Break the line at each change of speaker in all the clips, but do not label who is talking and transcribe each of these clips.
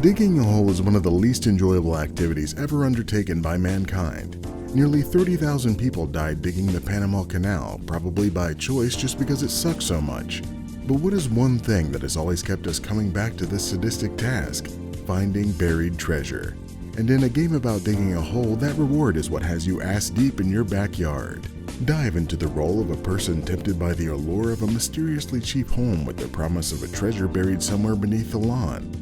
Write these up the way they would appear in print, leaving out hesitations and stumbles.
Digging a hole is one of the least enjoyable activities ever undertaken by mankind. Nearly 30,000 people died digging the Panama Canal, probably by choice just because it sucks so much. But what is one thing that has always kept us coming back to this sadistic task? Finding buried treasure. And in a game about digging a hole, that reward is what has you ass deep in your backyard. Dive into the role of a person tempted by the allure of a mysteriously cheap home with the promise of a treasure buried somewhere beneath the lawn.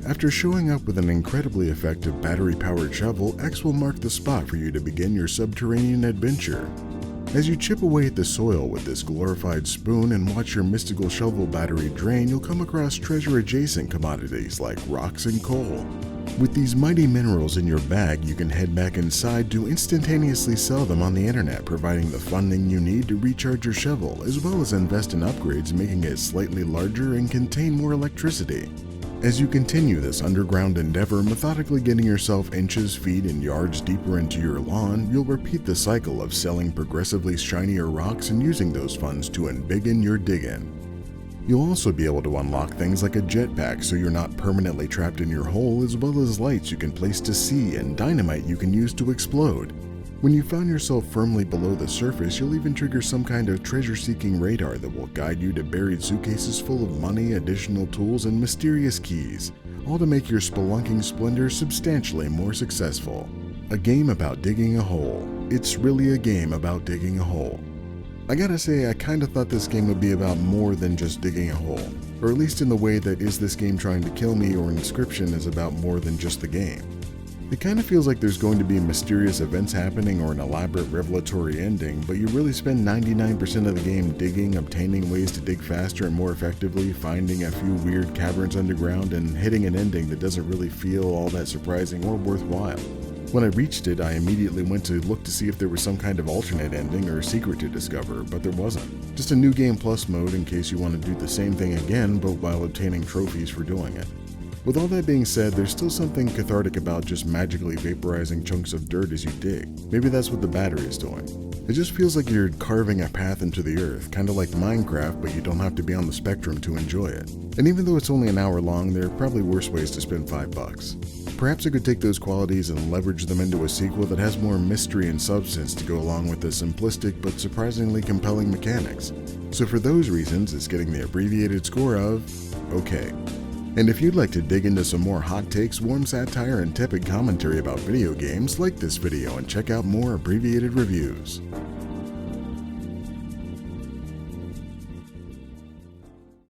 After showing up with an incredibly effective battery-powered shovel, X will mark the spot for you to begin your subterranean adventure. As you chip away at the soil with this glorified spoon and watch your mystical shovel battery drain, you'll come across treasure-adjacent commodities like rocks and coal. With these mighty minerals in your bag, you can head back inside to instantaneously sell them on the internet, providing the funding you need to recharge your shovel, as well as invest in upgrades making it slightly larger and contain more electricity. As you continue this underground endeavor, methodically getting yourself inches, feet, and yards deeper into your lawn, you'll repeat the cycle of selling progressively shinier rocks and using those funds to embiggen your diggin'. You'll also be able to unlock things like a jetpack so you're not permanently trapped in your hole, as well as lights you can place to see and dynamite you can use to explode. When you found yourself firmly below the surface, you'll even trigger some kind of treasure-seeking radar that will guide you to buried suitcases full of money, additional tools, and mysterious keys, all to make your spelunking splendor substantially more successful. A game about digging a hole. It's really a game about digging a hole. I gotta say, I kinda thought this game would be about more than just digging a hole, or at least in the way that Is This Game Trying to Kill Me or Inscription is about more than just the game. It kinda feels like there's going to be mysterious events happening or an elaborate revelatory ending, but you really spend 99% of the game digging, obtaining ways to dig faster and more effectively, finding a few weird caverns underground, and hitting an ending that doesn't really feel all that surprising or worthwhile. When I reached it, I immediately went to look to see if there was some kind of alternate ending or secret to discover, but there wasn't. Just a new game plus mode in case you want to do the same thing again, but while obtaining trophies for doing it. With all that being said, there's still something cathartic about just magically vaporizing chunks of dirt as you dig. Maybe that's what the battery is doing. It just feels like you're carving a path into the earth, kinda like Minecraft, but you don't have to be on the spectrum to enjoy it. And even though it's only an hour long, there are probably worse ways to spend $5. Perhaps I could take those qualities and leverage them into a sequel that has more mystery and substance to go along with the simplistic but surprisingly compelling mechanics. So for those reasons, it's getting the abbreviated score of okay. And if you'd like to dig into some more hot takes, warm satire, and tepid commentary about video games, like this video and check out more abbreviated reviews.